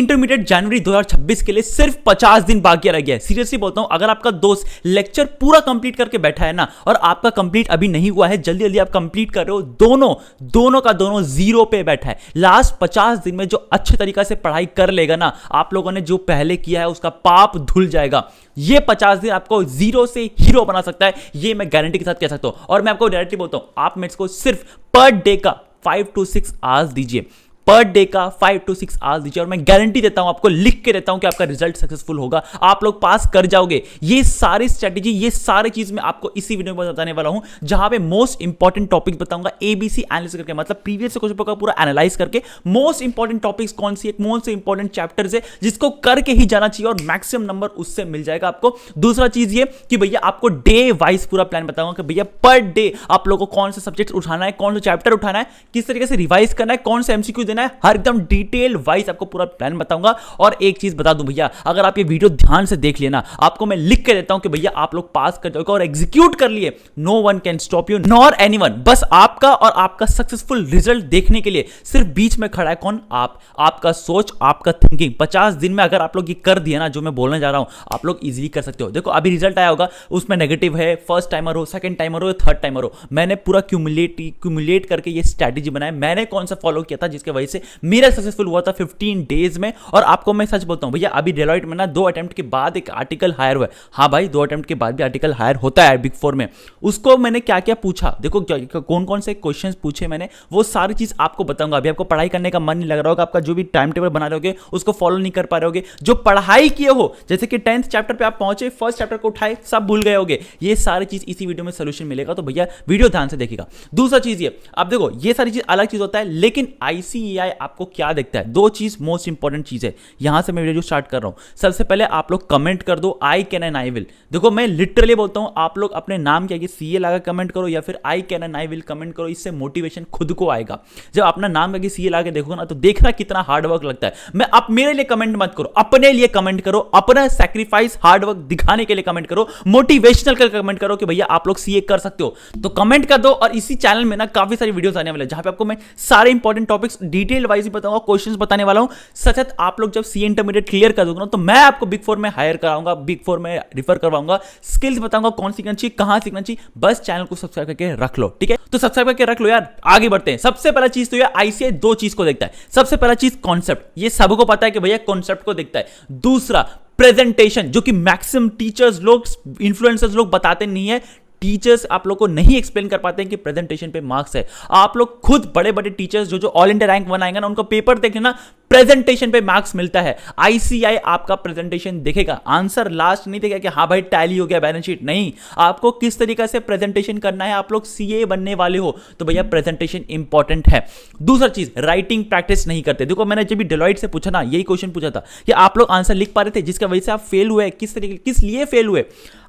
Intermediate जनवरी 2026 के लिए सिर्फ 50 दिन बाकी रह गया है। सीरियसली बोलता हूं, अगर आपका दोस्त लेक्चर पूरा कंप्लीट करके बैठा है ना और आपका कंप्लीट अभी नहीं हुआ है, जल्दी जल्दी आप कंप्लीट कर रहे हो, दोनों का दोनों जीरो पे बैठा है। लास्ट 50 दिन में जो अच्छे तरीके से पढ़ाई कर लेगा ना, आप लोगों ने जो पहले किया है उसका पाप धुल जाएगा। ये 50 दिन आपको जीरो से हीरो बना सकता है, ये मैं गारंटी के साथ कह सकता हूं। और मैं आपको डायरेक्टली बोलता हूं, आप मेरे को सिर्फ पर डे का 5 to 6 आवर्स दीजिए, पर डे का 5 to 6 आवर्स दीजिए, और मैं गारंटी देता हूं, आपको लिख के देता हूं कि आपका रिजल्ट सक्सेसफुल होगा, आप लोग पास कर जाओगे। ये सारी स्ट्रेटेजी, ये सारी चीज मैं आपको इसी वीडियो में बताने वाला हूं, जहां पे मोस्ट इंपॉर्टेंट टॉपिक बताऊंगा एबीसी एनालिसिस करके, मतलब प्रीवियस क्वेश्चन पेपर का पूरा एनालाइज करके मोस्ट इंपॉर्टेंट टॉपिक्स कौन सी, एक मोस्ट इंपॉर्टेंट चैप्टर्स है जिसको करके ही जाना चाहिए और मैक्सिमम नंबर उससे मिल जाएगा आपको। दूसरा चीज ये कि भैया आपको डे वाइज पूरा प्लान बताऊंगा कि भैया पर डे आप लोगों को कौन सा सब्जेक्ट उठाना है, कौन सा चैप्टर उठाना है, किस तरीके से रिवाइज करना है, कौन सा एमसीक्यू देना है, हर एकदम डिटेल वाइज आपको पूरा प्लान बताऊंगा। और एक चीज बता दूं भैया, अगर आप ये वीडियो ध्यान से देख लेना, आपको मैं लिख के देता हूं कि भैया आप लोग पास कर जाओगे और एग्जीक्यूट कर लिए, no one can stop you nor anyone. बस आपका और आपका सक्सेसफुल रिजल्ट देखने के लिए सिर्फ बीच में खड़ा है कौन? आप, आपका सोच, आपका थिंकिंग। 50 दिन में अगर आप लोग ये कर दिया ना, जो मैं बोलने जा रहा हूं, आप लोग इजीली कर सकते हो। देखो अभी रिजल्ट आया होगा, उसमें नेगेटिव है, फर्स्ट टाइमर हो, सेकंड टाइमर हो, थर्ड टाइमर हो, मैंने पूरा क्यूमुलेट करके ये स्ट्रैटेजी बनाया, मैंने कौन सा फॉलो किया था जिसके वजह से मेरा सक्सेसफुल हुआ था 15 डेज में। और आपको मैं सच बोलता हूं भैया, अभी डेलॉइट में ना 2 अटेम्प्ट के बाद एक आर्टिकल हायर हुआ है। हाँ भाई, 2 अटेम्प्ट के बाद भी आर्टिकल हायर होता है बिग 4 में। उसको मैंने क्या क्या पूछा, देखो कौन कौन से क्वेश्चंस पूछे मैंने, वो सारी चीज आपको बताऊंगा। अभी आपको पढ़ाई करने का मन नहीं लग रहा होगा, आपका जो भी टाइम टेबल बना रहे होगे उसको फॉलो नहीं कर पा रहे होगे, जो पढ़ाई किए हो, जैसे कि 10th चैप्टर पे आप पहुंचे, फर्स्ट चैप्टर को उठाए, सब भूल गए होगे, ये सारी चीज इसी वीडियो में सोल्यूशन मिलेगा। तो भैया वीडियो ध्यान से देखिएगा। दूसरा चीज ये, आप देखो ये सारी चीज अलग चीज होता है, लेकिन आईसीएआई आपको क्या देखता है, 2 चीज मोस्ट इंपॉर्टेंट चीज है। यहां से मैं वीडियो स्टार्ट कर रहा हूं। सबसे पहले आप लोग कमेंट कर दो I can and I will. देखो मैं लिटरली बोलता हूं, आप लोग अपने नाम के आगे सीए लगा कमेंट करो या फिर I can and I will comment करो, इससे मोटिवेशन खुद को आएगा। जब अपना नाम के आगे सीए लगा के देखोगे ना, तो देखना कितना हार्ड वर्क लगता है। मैं आप मेरे लिए कमेंट मत करो, अपने लिए कमेंट करो, अपना सैक्रिफाइस हार्ड वर्क दिखाने के लिए कमेंट करो, मोटिवेशनल कर कमेंट करो कि भैया आप लोग सीए कर सकते हो। तो कमेंट कर दो। और इसी चैनल में ना काफी सारी वीडियोस आने वाले हैं, जहां पे आपको मैं सारे इंपॉर्टेंट टॉपिक्स डिटेल वाइज बताऊंगा, क्वेश्चंस बताने वाला हूं। सच आप लोग जब सीए इंटरमीडिएट क्लियर कर दोगे ना, तो मैं आपको बिग 4 में हायर कराऊंगा, बिग 4 में रिफर करवाऊंगा, स्किल्स बताऊंगा कौन सीखना चाहिए, कहां सीखना चाहिए। बस चैनल को सब्सक्राइब करके रख लो, ठीक है? तो सब्सक्राइब करके रख लो यार, आगे बढ़ते हैं। सबसे पहला चीज तो यार आईसीआई 2 चीज को देखता है। सबसे पहला चीज कॉन्सेप्ट, ये सबको पता है कि भैया कॉन्सेप्ट को देखता है। दूसरा प्रेजेंटेशन, जो कि मैक्सिमम टीचर्स लोग, इन्फ्लुएंसर्स लोग बताते नहीं है, टीचर्स आप लोग को नहीं एक्सप्लेन कर पाते हैं कि प्रेजेंटेशन पे मार्क्स है। आप लोग खुद बड़े बड़े टीचर्स जो ऑल इंडिया रैंक 1 आएंगे ना, उनका पेपर देख लेना, प्रेजेंटेशन पे मार्क्स मिलता है। आईसीआई आपका प्रेजेंटेशन देखेगा, आंसर लास्ट नहीं देखेगा कि हाँ भाई टैली हो गया, बैलेंस शीट नहीं, आपको किस तरीके से प्रेजेंटेशन करना है। आप लोग सीए बनने वाले हो तो भैया प्रेजेंटेशन इंपॉर्टेंट है। दूसरा चीज, राइटिंग प्रैक्टिस नहीं करते। देखो मैंने जब भी डेलॉइट से पूछा ना, यही क्वेश्चन पूछा था कि आप लोग आंसर लिख पा रहे थे, जिसकी वजह से आप फेल हुए, किस तरीके, किस लिए फेल हुए।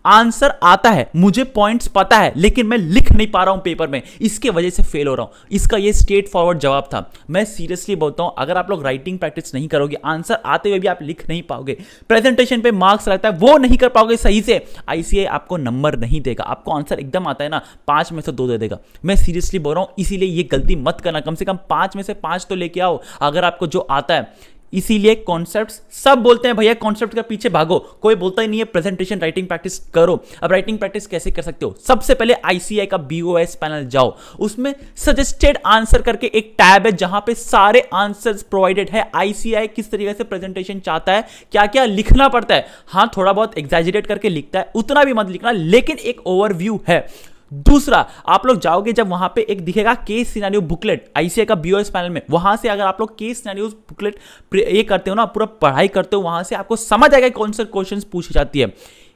आंसर आता है, मुझे पॉइंट्स पता है, लेकिन मैं लिख नहीं पा रहा हूं पेपर में, इसके वजह से फेल हो रहा हूं। इसका ये स्ट्रेट फॉरवर्ड जवाब था। मैं सीरियसली बोलता हूं, अगर आप लोग राइटिंग प्रैक्टिस नहीं करोगे, आंसर आते हुए भी आप लिख नहीं पाओगे, प्रेजेंटेशन पे मार्क्स रहता है वो नहीं कर पाओगे सही से, आईसीआई आपको नंबर नहीं देगा। आपको आंसर एकदम आता है ना, 5 में से 2 दे देगा। मैं सीरियसली बोल रहा हूं, इसीलिए ये गलती मत करना, कम से कम 5 में से 5 तो लेके आओ अगर आपको जो आता है। इसीलिए कॉन्सेप्ट्स, सब बोलते हैं भैया कॉन्सेप्ट के पीछे भागो, कोई बोलता ही नहीं है प्रेजेंटेशन राइटिंग प्रैक्टिस करो। अब राइटिंग प्रैक्टिस कैसे कर सकते हो? सबसे पहले आईसीआई का बीओएस पैनल जाओ, उसमें सजेस्टेड आंसर करके एक टैब है, जहां पे सारे आंसर्स प्रोवाइडेड है। आईसीआई किस तरीके से प्रेजेंटेशन चाहता है, क्या क्या लिखना पड़ता है। हाँ थोड़ा बहुत एग्जैजरेट करके लिखता है, उतना भी मत लिखना, लेकिन एक ओवरव्यू है। दूसरा, आप लोग जाओगे जब वहां पे एक दिखेगा केस सिनेरियो बुकलेट आईसीआई का बीओएस पैनल में, वहां से अगर आप लोग केस सिनेरियो बुकलेट ये करते हो ना, पूरा पढ़ाई करते हो, वहां से आपको समझ आएगा कौन से क्वेश्चंस पूछी जाती है।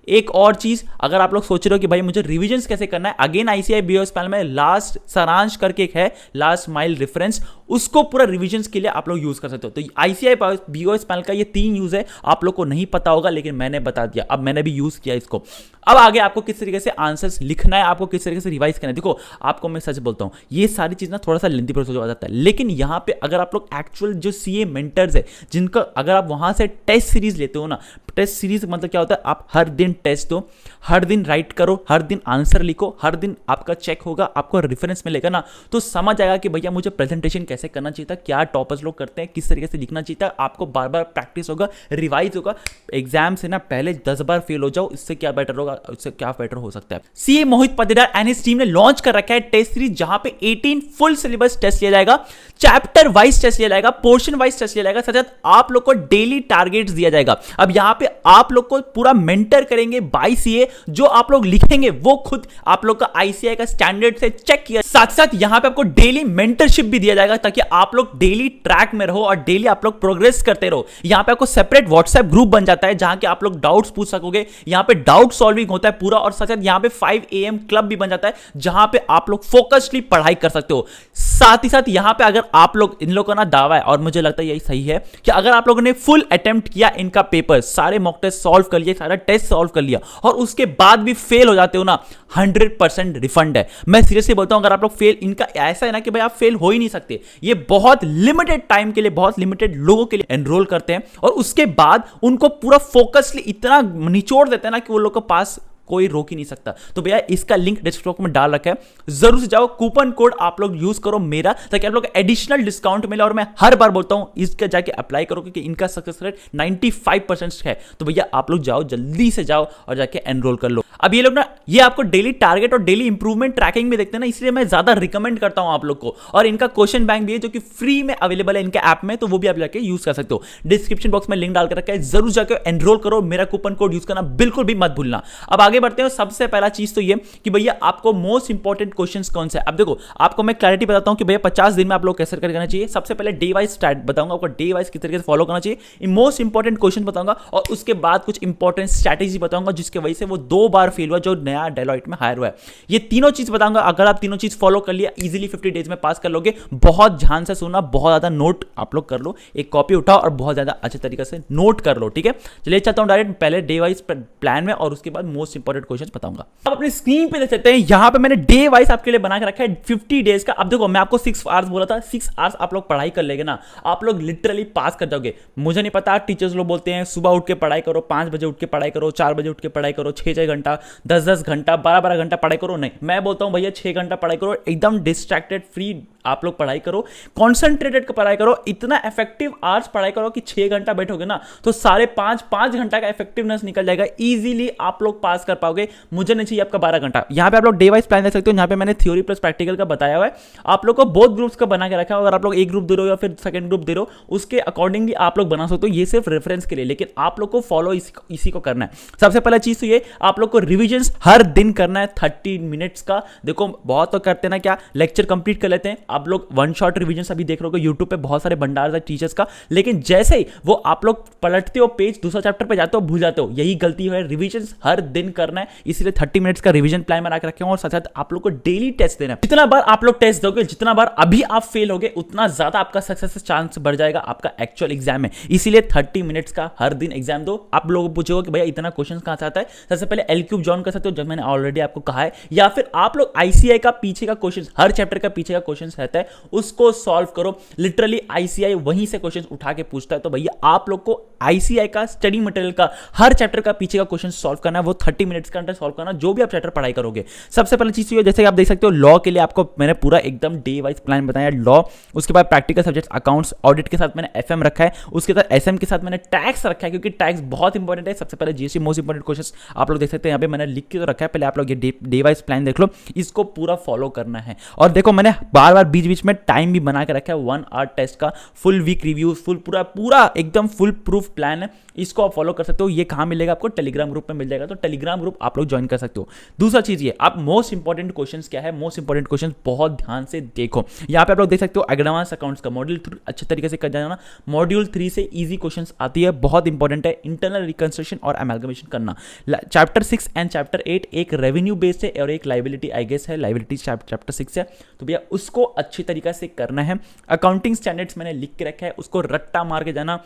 एक और चीज, अगर आप लोग सोच रहे हो कि भाई मुझे रिविजन कैसे करना है, अगेन आईसीआई बीओएस पैनल में लास्ट सारांश करके एक है, लास्ट माइल रेफरेंस, उसको पूरा रिविजन के लिए आप लोग यूज कर सकते हो। तो आईसीआई बीओएस पैनल का ये 3 यूज है, आप लोग को नहीं पता होगा, लेकिन मैंने बता दिया, अब मैंने भी यूज किया इसको। अब आगे आपको किस तरीके से आंसर्स लिखना है, आपको किस तरीके से रिवाइज करना है। देखो आपको मैं सच बोलता हूं, ये सारी चीज ना थोड़ा सा लेंथी प्रोसेस हो जाता है, लेकिन यहां पे अगर आप लोग एक्चुअल जो सीए मेंटर्स है, जिनका अगर आप वहां से टेस्ट सीरीज लेते हो ना, टेस्ट सीरीज मतलब क्या होता है, आप हर दिन टेस्ट दो, हर दिन राइट करो, हर दिन आंसर लिखो, हर दिन आपका चेक होगा, आपको रेफरेंस मिलेगा ना, तो समझ आएगा कि भैया मुझे प्रेजेंटेशन कैसे कैसे करना चाहिए था, क्या टॉपर्स लोग करते हैं, किस तरीके से लिखना चाहिए था, आपको बार बार प्रैक्टिस होगा, रिवाइज होगा। एग्जाम से ना पहले 10 बार फेल हो जाओ, इससे क्या बेटर होगा, इससे क्या बेटर हो सकता है। CA Mohit Patidar and his team ने लॉन्च कर रखा है टेस्ट सीरीज, जहां पे 18 फुल सिलेबस टेस्ट लिया जाएगा, चैप्टर वाइज टेस्ट लिया जाएगा, पोर्शन वाइज टेस्ट लिया जाएगा, साथ साथ आप लोग को डेली टारगेट्स दिया जाएगा। अब यहां पे आप लोग को पूरा मेंटर करेंगे बाय सीए, जो आप लोग लिखेंगे वो खुद आप लोग का आईसीआई का स्टैंडर्ड से चेक किया। साथ साथ यहां पे आपको डेली मेंटरशिप भी दिया जाएगा, ताकि आप लोग डेली ट्रैक में रहो और डेली आप लोग प्रोग्रेस करते रहो। यहां पे आपको सेपरेट व्हाट्सएप ग्रुप बन जाता है, जहां के आप लोग डाउट्स पूछ सकोगे। यहां पे डाउट सॉल्विंग होता है पूरा, और साथ साथ यहां पे 5 AM क्लब भी बन जाता है, जहां पे आप लोग फोकस्डली पढ़ाई कर सकते हो। साथ ही साथ यहां पे अगर आप लोग, इन लोगों का ना दावा है और मुझे लगता है यही सही है, कि अगर आप लोगों ने फुल अटेम्प्ट किया इनका पेपर, सारे मॉक टेस्ट सॉल्व कर लिए, सारा टेस्ट सॉल्व कर लिया, और उसके बाद भी फेल हो जाते हो ना, 100% रिफंड है। मैं सीरियसली बोलता हूं, अगर आप लोग फेल, इनका ऐसा है ना कि भाई आप फेल हो ही नहीं सकते। ये बहुत लिमिटेड टाइम के लिए, बहुत लिमिटेड लोगों के लिए एनरोल करते हैं, और उसके बाद उनको पूरा फोकसली इतना निचोड़ देते हैं ना कि वो लोग के पास कोई रोक ही नहीं सकता। तो भैया इसका लिंक डिस्क्रिप्शन में डाल रखा है, जरूर से जाओ, कूपन कोड आप लोग यूज करो मेरा, ताकि आप लोग एडिशनल डिस्काउंट मिले। और मैं हर बार बोलता हूं इसका जाके अप्लाई करो, क्योंकि इनका सक्सेस रेट 95% है। तो भैया आप लोग जाओ, जल्दी से जाओ और जाके एनरोल कर लो। अब ये लोग ना, ये आपको डेली टारगेट और डेली इंप्रूवमेंट ट्रैकिंग भी देखते हैं ना, इसलिए मैं ज्यादा रिकमेंड करता हूं आप लोग को। और इनका क्वेश्चन बैंक भी है, जो कि फ्री में अवेलेबल है इनके ऐप में, तो वो भी आप जाके यूज कर सकते हो। डिस्क्रिप्शन बॉक्स में लिंक डाल कर रखा है, जरूर जाके एनरोल करो, मेरा कूपन कोड यूज करना बिल्कुल भी मत भूलना। अब आगे बढ़ते हैं। सबसे पहला चीज तो ये कि भैया आपको मोस्ट इंपॉर्टेंट क्वेश्चंस कौन से। अब देखो, आपको मैं क्लैरिटी बताता हूं कि भैया 50 दिन में आप लोग कैसे करना चाहिए। सबसे पहले डे वाइज स्टार्ट बताऊंगा आपको, डे वाइज किस तरीके से फॉलो करना चाहिए, मोस्ट इंपॉर्टेंट क्वेश्चन बताऊंगा, और उसके बाद कुछ इंपॉर्टेंट स्ट्रैटेजी बताऊंगा, जिसकी वजह से वो 2 बार फेल हुआ, जो नया डेलॉइट में हायर हुआ है। ये तीनों चीज बताऊंगा। अगर आप तीनों चीज फॉलो कर लिया, इजीली 50 डेज में पास कर लोगे। बहुत ध्यान से सुनना, बहुत ज्यादा नोट आप लोग कर लो, एक कॉपी उठाओ और बहुत ज्यादा अच्छे तरीके से नोट कर लो, ठीक है। चलिए चाहता हूं डायरेक्ट पहले डे वाइज प्लान में, और उसके बाद मोस्ट इंपॉर्टेंट क्वेश्चन बताऊंगा। अब अपनी स्क्रीन पे देख सकते हैं, यहां पे मैंने डे वाइज आपके लिए बना के रखा है 50 डेज का। अब देखो, मैं आपको 6 आवर्स बोला था, 6 आवर्स आप लोग पढ़ाई कर लेंगे ना, आप लोग लिटरली पास कर जाओगे। मुझे नहीं पता, टीचर्स लोग बोलते हैं सुबह उठ के पढ़ाई करो, 5 बजे उठ के पढ़ाई करो, 4 बजे उठ के पढ़ाई करो, 6-6 घंटा, 10-10 घंटा, 12-12 घंटा पढ़ाई करो। नहीं, मैं बोलता हूं भैया 6 घंटा पढ़ाई करो, एकदम डिस्ट्रैक्टेड फ्री आप लोग पढ़ाई करो, कॉन्सेंट्रेटेड पढ़ाई करो, इतना इफेक्टिव आवर्स पढ़ाई करो कि 6 घंटा बैठोगे ना तो 5.5 घंटा का इफेक्टिवनेस निकल जाएगा, इजीली आप लोग पास कर पाओगे। मुझे नहीं चाहिए आपका 12 घंटा। यहां पे आप लोग डे वाइज प्लान देख सकते हो, यहां पे मैंने थ्योरी प्लस प्रैक्टिकल का बताया हुआ है, आप लोग को बोथ ग्रुप्स का बना के रखा है। अगर आप लोग एक ग्रुप दे रहे हो या फिर सेकंड ग्रुप दे रहे हो, उसके अकॉर्डिंगली आप लोग बना सकते हो। ये सिर्फ रेफरेंस के लिए, लेकिन आप लोग को फॉलो इसी को करना है। सबसे पहला चीज तो ये, आप लोग को रिविजन हर दिन करना है 30 मिनट्स का। देखो बहुत तो करते हैं ना, क्या लेक्चर कंप्लीट कर लेते हैं, आप लोग वन शॉट रिवीजन अभी देख रहे हो यूट्यूब पे, बहुत सारे भंडार है टीचर्स का, लेकिन जैसे ही वो आप लोग पलटते हो पेज, दूसरा चैप्टर पे जाते हो, भूल जाते हो। यही गलती है, रिवीजन हर दिन करना है, इसलिए 30 मिनट्स का रिवीजन प्लान बना के रखे हो। और साथ साथ आप लोग को डेली टेस्ट देना है। जितना बार आप लोग टेस्ट दोगे, जितना बार अभी आप फेल होगे, उतना ज्यादा आपका सक्सेस चांस बढ़ जाएगा आपका एक्चुअल एग्जाम में। इसीलिए 30 मिनट्स का हर दिन एग्जाम दो। आप लोग पूछोगे कि भैया इतना क्वेश्चन कहां से आता है, सबसे पहले एल क्यूब ज्वाइन कर सकते हो, जब मैंने ऑलरेडी आपको कहा है, या फिर आप लोग आईसीआई का पीछे का क्वेश्चन, हर चैप्टर का पीछे का क्वेश्चन रहता है, उसको सॉल्व करो। लिटरली आईसीआई वहीं से क्वेश्चन उठा के पूछता है। तो भैया आप लोग को आईसीआई का स्टडी मटेरियल का हर चैप्टर का पीछे का क्वेश्चन सॉल्व करना है, वो 30 मिनट्स के अंदर सॉल्व करना, जो भी आप चैप्टर पढ़ाई करोगे। सबसे पहली चीज ये, जैसे कि आप देख सकते हो, लॉ के लिए आपको मैंने पूरा एकदम डे वाइज प्लान बताया, लॉ, उसके बाद प्रैक्टिकल सब्जेक्ट अकाउंट्स, ऑडिट के साथ मैंने एफएम रखा है, उसके साथ एसएम के साथ मैंने टैक्स रखा है, क्योंकि टैक्स बहुत इंपॉर्टेंट है। सबसे पहले जीएसटी मोस्ट इंपॉर्टेंट क्वेश्चन आप लोग देख सकते हैं, यहाँ पे मैंने लिख के तो रखा है, पहले आप लोग ये डे वाइज प्लान देख लो, इसको पूरा फॉलो करना है। और देखो मैंने बार बार बीच बीच में टाइम भी बना के रखा है, 1 आवर टेस्ट का, फुल वीक रिव्यू, पूरा एकदम फुल प्रूफ प्लान है, इसको आप फॉलो कर सकते हो। ये कहां मिलेगा आपको, टेलीग्राम ग्रुप में मिल जाएगा, तो टेलीग्राम ग्रुप आप लोग ज्वाइन कर सकते हो। दूसरा चीज ये, आप मोस्ट इंपॉर्टेंट क्वेश्चंस क्या है, मोस्ट इंपॉर्टेंट क्वेश्चंस बहुत ध्यान से देखो। यहां पे आप लोग देख सकते हो, एडवांस अकाउंट्स का मॉड्यूल 3 अच्छे तरीके से कर जाना, मॉड्यूल 3 से इजी क्वेश्चंस आती है, बहुत इंपॉर्टेंट है। इंटरनल रिकंस्ट्रक्शन और अमेलगमेशन करना। चैप्टर 6 एंड चैप्टर 8 एक रेवेन्यू बेस्ड है और एक लाइबिलिटी आई गेस है, लाइबिलिटी चैप्टर 6 है, तो भैया उसको अच्छी तरीके से करना है। अकाउंटिंग स्टैंडर्ड्स मैंने लिख के रखा है, उसको रट्टा मार के जाना।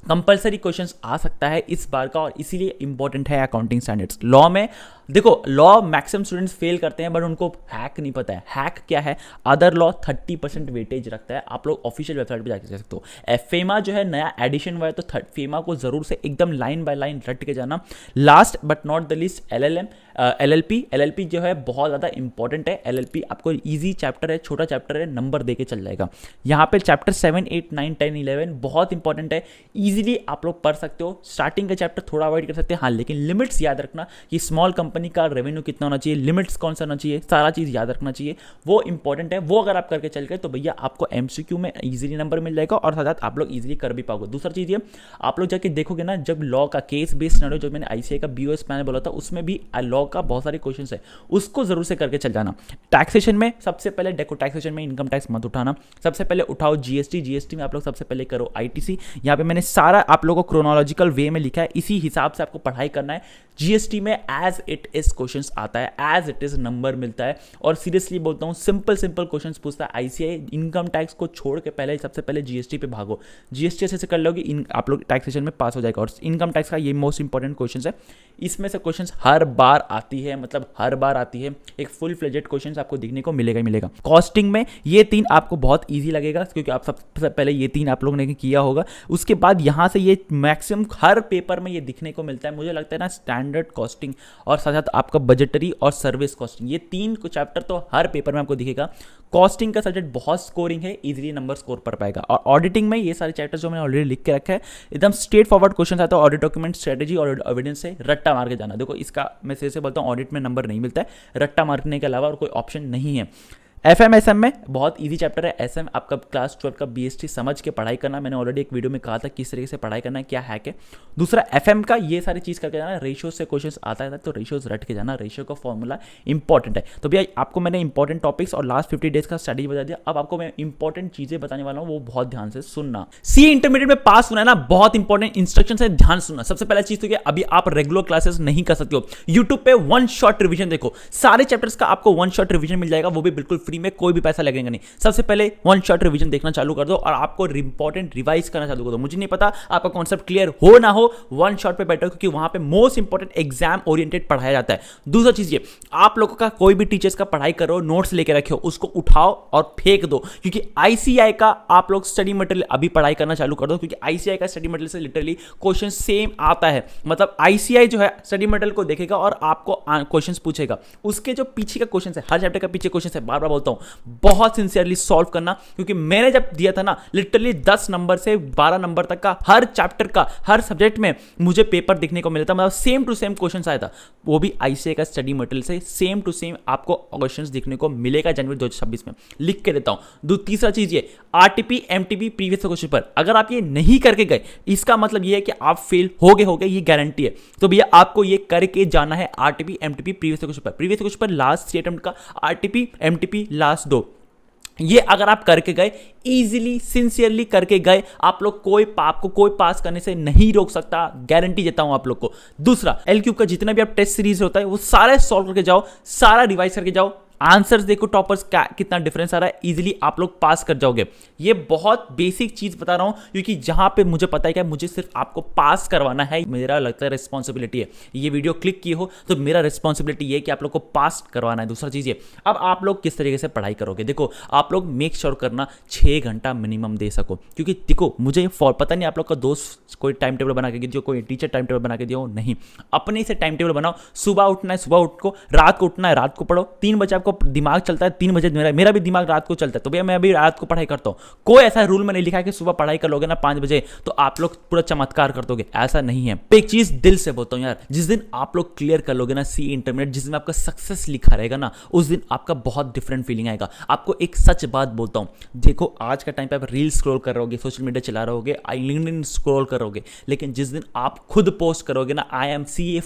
कंपलसरी क्वेश्चंस आ सकता है इस बार का, और इसीलिए इंपॉर्टेंट है अकाउंटिंग स्टैंडर्ड्स। लॉ में देखो लॉ मैक्सिमम स्टूडेंट्स फेल करते हैं बट उनको हैक नहीं पता है। हैक क्या है? अदर लॉ 30% वेटेज रखता है, आप लोग ऑफिशियल वेबसाइट पे जाके देख सकते हो। फेमा जो है नया एडिशन हुआ है तो फेमा को जरूर से एकदम लाइन बाय लाइन रट के जाना। Last but not the least LLP जो है बहुत ज़्यादा इंपॉर्टेंट है। एलएलपी आपको ईजी चैप्टर है, छोटा चैप्टर है, नंबर देके चल जाएगा। यहाँ पे चैप्टर 7, 8, 9, 10, 11 बहुत इंपॉर्टेंट है, ईजिली आप लोग पढ़ सकते हो। स्टार्टिंग का चैप्टर थोड़ा अवॉइड कर सकते हैं हाँ, लेकिन लिमिट्स याद रखना कि स्मॉल कंपनी का रेवेन्यू कितना होना चाहिए, लिमिट्स कौन सा होना चाहिए, सारा चीज़ याद रखना चाहिए, वो इंपॉर्टेंट है। वो अगर आप करके चल गए तो भैया आपको एमसीक्यू में ईजिली नंबर मिल जाएगा और साथ साथ आप लोग ईजिली कर भी पाओगे। दूसरा चीज़ ये, आप लोग जाके देखोगे ना, जब लॉ का केस बेस्ड सिनेरियो जो मैंने आईसीआई का बीओएस मैंने बोला था उसमें भी लॉ का बहुत सारे क्वेश्चन है, उसको जरूर से करके चल जाना। टैक्सेशन में सबसे पहले देखो, टैक्सेशन में इनकम टैक्स मत उठाना, सबसे पहले उठाओ जीएसटी में आप लोग सबसे पहले करो आईटीसी। यहाँ पे मैंने सारा आप लोगों को क्रोनोलॉजिकल वे में लिखा है, इसी हिसाब से आपको पढ़ाई करना है। जीएसटी में एज इट इज क्वेश्चंस आता है, एज इट इज नंबर मिलता है और सीरियसली बोलता हूँ सिंपल क्वेश्चंस पूछता है आईसीआई। इनकम टैक्स को छोड़ के पहले सबसे पहले जीएसटी पे भागो, जीएसटी ऐसे कर लोगे आप लोग टैक्सेशन में पास हो जाएगा। और इनकम टैक्स का ये मोस्ट इंपॉर्टेंट क्वेश्चन है, इसमें से क्वेश्चन हर बार आती है, मतलब हर बार आती है, एक फुल फ्लेजेड क्वेश्चन आपको देखने को मिलेगा ही मिलेगा। कॉस्टिंग में ये 3 आपको बहुत ईजी लगेगा क्योंकि आप सबसे पहले ये 3 आप लोगों ने किया होगा। उसके बाद यहाँ से ये मैक्सिमम हर पेपर में ये दिखने को मिलता है, मुझे लगता है ना, स्टैंडर्ड कॉस्टिंग और साथ साथ आपका बजटरी और सर्विस कॉस्टिंग, ये 3 को चैप्टर तो हर पेपर में आपको दिखेगा। कॉस्टिंग का सब्जेक्ट बहुत स्कोरिंग है, इजीली नंबर स्कोर कर पाएगा। और ऑडिटिंग में ये सारे चैप्टर्स जो मैंने ऑलरेडी लिख के रखा है, एकदम स्ट्रेट फॉरवर्ड क्वेश्चन आता है। ऑडिट डॉक्यूमेंट, स्ट्रेटेजी और एविडेंस से रट्टा मार के जाना। देखो इसका मैं से बोलता हूँ, ऑडिट में नंबर नहीं मिलता है, रट्टा मारने के अलावा और कोई ऑप्शन नहीं है। एफएम में बहुत इजी चैप्टर है। एसएम आपका क्लास 12 का बीएसटी समझ के पढ़ाई करना, मैंने ऑलरेडी एक वीडियो में कहा था किस तरीके से पढ़ाई करना है, क्या हैक है। दूसरा एफएम का ये सारी चीज़ करके जाना, रेशियोज से क्वेश्चंस आता है तो रेशियोज रट के जाना, रेशियो का फॉर्मूला इंपॉर्टेंट है। तो भैया आपको मैंने इंपॉर्टेंट टॉपिक्स और लास्ट 50 डेज का स्टडी बता दिया, अब आपको मैं इंपॉर्टेंट चीज़ें बताने वाला हूँ, वो बहुत ध्यान से सुनना। सी इंटरमीडिएट में पास होना है ना, बहुत इंपॉर्टेंट इंस्ट्रक्शन है, ध्यान सुनना। सबसे पहला चीज़ तो क्या, अभी आप रेगुलर क्लासेस नहीं कर सकते हो, यूट्यूब पे 1 शॉट रिविजन देखो, सारे चैप्टर्स का आपको 1 शॉट रिविजन मिल जाएगा, वो भी बिल्कुल फ्री में, कोई भी पैसा लगेगा नहीं। सबसे पहले 1 शॉट रिवीजन देखना चालू कर दो और आपको इंपॉर्टेंट रिवाइज करना चालू कर दो। मुझे नहीं पता आपका कॉन्सेप्ट क्लियर हो ना हो, 1 शॉट पे बैठो क्योंकि वहां पे मोस्ट इंपॉर्टेंट एग्जाम ओरिएंटेड पढ़ाया जाता है। दूसरा चीज ये, आप लोगों का कोई भी टीचर्स का पढ़ाई करो, नोट्स लेके रखो, उसको उठाओ और फेंक दो, क्योंकि आईसीआई का आप लोग स्टडी मटेरियल अभी पढ़ाई करना चालू कर दो, क्योंकि आईसीआई का स्टडी मटेरियल से लिटरली क्वेश्चन सेम आता है। मतलब आईसीआई जो है स्टडी मटेरियल को देखेगा और आपको क्वेश्चंस पूछेगा, उसके जो पीछे का क्वेश्चन है, हर चैप्टर का पीछे क्वेश्चन है, बार बार बोलता हूं, बहुत सिंसियरली सॉल्व करना, क्योंकि मैंने जब दिया था ना, लिटरली 10 नंबर से 12 नंबर तक का हर चैप्टर का, हर सब्जेक्ट में मुझे पेपर देखने को मिला था, मतलब सेम टू सेम क्वेश्चन आया था, वो भी आईसीआई का स्टडी मटेरियल से सेम टू सेम आपको क्वेश्चंस देखने को मिलेगा जनवरी 2026 में, लिख के देता हूं। तीसरा चीज ये, आरटीपी एमटीपी प्रीवियस क्वेश्चन पर अगर आप ये नहीं करके गए, इसका मतलब ये है कि आप फेल होगे, ये गारंटी है। तो भैया आपको ये करके जाना है, आरटीपी एमटीपी प्रीवियस क्वेश्चन पर लास्ट 3 अटेम्प्ट का आरटीपी एमटीपी लास्ट 2, ये अगर आप करके गए, इजीली सिंसियरली करके गए, आप लोग आपको कोई पास करने से नहीं रोक सकता, गारंटी देता हूं आप लोग को। दूसरा, एल क्यूब का जितना भी आप टेस्ट सीरीज होता है वो सारे सॉल्व करके जाओ, सारा रिवाइज करके जाओ, आंसर्स देखो टॉपर्स का कितना डिफरेंस आ रहा है, इजीली आप लोग पास कर जाओगे। ये बहुत बेसिक चीज बता रहा हूं क्योंकि जहां पे मुझे पता है कि मुझे सिर्फ आपको पास करवाना है, मेरा लगता है रिस्पॉन्सिबिलिटी है। ये वीडियो क्लिक किए हो तो मेरा रिस्पॉन्सिबिलिटी ये है कि आप लोग को पास करवाना है। दूसरा चीज ये, अब आप लोग किस तरीके से पढ़ाई करोगे, देखो आप लोग मेक श्योर करना 6 घंटा मिनिमम दे सको, क्योंकि देखो मुझे पता नहीं आप लोग का दोस्त कोई टाइम टेबल बना के दियो, कोई टीचर टाइम टेबल बना के दियो, नहीं, अपने से टाइम टेबल बनाओ। सुबह उठना है सुबह उठ को, रात को उठना है रात को पढ़ो। 3 बजे आपको दिमाग चलता है, 3 बजे मेरा भी दिमाग रात को चलता है, तो भैया मैं अभी रात को पढ़ाई करता हूं। कोई ऐसा रूल में नहीं लिखा है कि सुबह पढ़ाई कर लोगे ना 5 बजे तो आप लोग पूरा चमत्कार कर दोगे, ऐसा नहीं है। एक चीज दिल से बोलता हूं यार, जिस दिन आप लोग क्लियर कर लोगे ना सी इंटरमीडिएट, जिस दिन आपका सक्सेस लिखा रहेगा ना, उस दिन आपका बहुत डिफरेंट फीलिंग आएगा। आपको एक सच बात बोलता हूं, देखो आज का टाइम पे आप रील स्क्रॉल कर रहोगे, सोशल मीडिया चला रहोगे, लिंक्डइन स्क्रॉल करोगे, लेकिन जिस दिन आप खुद पोस्ट करोगे ना, आई एम सीए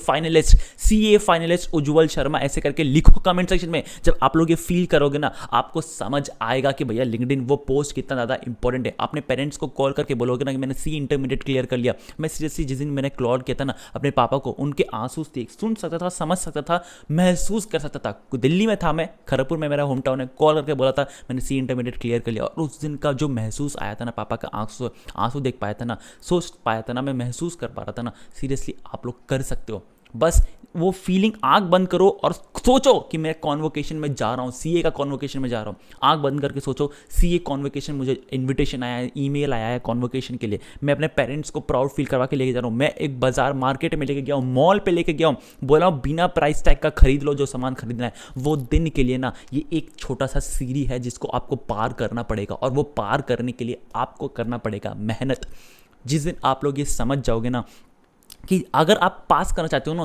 फाइनलिस्ट उज्जवल शर्मा, ऐसे करके लिखो कमेंट सेक्शन में, जब आप लोग ये फील करोगे ना, आपको समझ आएगा कि भैया लिंक्डइन वो पोस्ट कितना ज़्यादा इंपॉर्टेंट है। अपने पेरेंट्स को कॉल करके बोलोगे ना कि मैंने सी इंटरमीडिएट क्लियर कर लिया। मैं सीरियसली जिस दिन मैंने क्लॉड किया था ना, अपने पापा को, उनके आंसू सुन सकता था, समझ सकता था, महसूस कर सकता था। दिल्ली में था मैं, खड़गपुर में मेरा होम टाउन है, कॉल करके बोला था मैंने सी इंटरमीडिएट क्लियर कर लिया, और उस दिन का जो महसूस आया था ना, पापा का आंसू देख पाया था ना, सोच पाया था ना, मैं महसूस कर पा रहा था ना, सीरियसली आप लोग कर सकते हो। बस वो फीलिंग, आंख बंद करो और सोचो कि मैं कॉन्वोकेशन में जा रहा हूँ, सीए का कॉन्वोकेशन में जा रहा हूँ। आंख बंद करके सोचो, सीए कॉन्वोकेशन, मुझे इनविटेशन आया है, ईमेल आया है कॉन्वोकेशन के लिए, मैं अपने पेरेंट्स को प्राउड फील करवा के लेके जा रहा हूँ, मैं एक बाजार मार्केट में लेके गया हूँ, मॉल पे लेके गया हूँ, बोला हूँ बिना प्राइस टैग का खरीद लो जो सामान खरीदना है। वो दिन के लिए ना ये एक छोटा सा सीढ़ी है जिसको आपको पार करना पड़ेगा, और वो पार करने के लिए आपको करना पड़ेगा मेहनत। जिस दिन आप लोग ये समझ जाओगे ना कि अगर आप पास करना चाहते हो ना,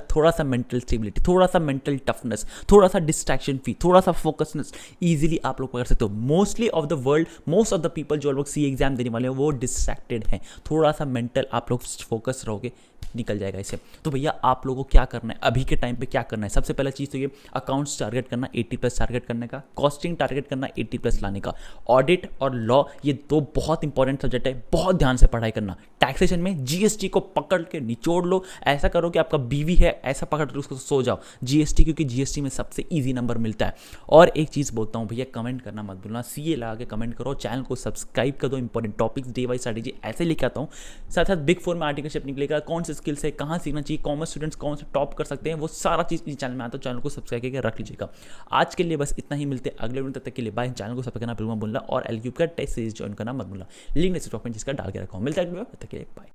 थोड़ा सा मेंटल स्टेबिलिटी, थोड़ा सा मेंटल टफनेस, थोड़ा सा डिस्ट्रैक्शन फ्री, थोड़ा सा फोकसनेस, इजीली आप लोग कर सकते हो। मोस्ट ऑफ द पीपल जो लोग सी एग्जाम देने वाले हैं वो डिस्ट्रैक्टेड हैं। थोड़ा सा मेंटल आप लोग फोकस रहोगे, निकल जाएगा इसे। तो भैया आप लोगों को क्या करना है, अभी के टाइम पे क्या करना है? सबसे पहला चीज़ तो ये अकाउंट्स टारगेट करना, 80+ टारगेट करने का, कॉस्टिंग टारगेट करना, 80+ लाने का, ऑडिट और लॉ, ये दो बहुत इंपॉर्टेंट सब्जेक्ट है, बहुत ध्यान से पढ़ाई करना। टैक्सेशन में जीएसटी को पकड़ के निचोड़ लो, ऐसा करो कि आपका बीवी है ऐसा पकड़ के उसको सो जाओ जीएसटी, क्योंकि जीएसटी में सबसे ईजी नंबर मिलता है। और एक चीज़ बोलता हूँ भैया, कमेंट करना मत भूलना, सीए लगा के कमेंट करो, चैनल को सब्सक्राइब कर दो, important topics day wise strategy ऐसे लेके आता हूँ। साथ साथ बिग 4 में आर्टिकलशिप निकलेगा, कौन से स्किल्स है, कहाँ सीखना चाहिए, कॉमर्स स्टूडेंट्स कौन से टॉप कर सकते हैं, वो सारा चीज़ इस चैनल में आता है। चैनल को सब्सक्राइब करके रख लीजिएगा। आज के लिए बस इतना ही, मिलते हैं अगले वीडियो, तब तक के लिए बाय। चैनल को सब्सक्राइब करना बिल्कुल मत भूलना, और एलक्यूब का टेस्ट सीरीज ज्वाइन करना मत भूलना, लिंक डिस्क्रिप्शन जिसका डाल के रखा हूँ। मिलता है, तब तक के लिए बाय।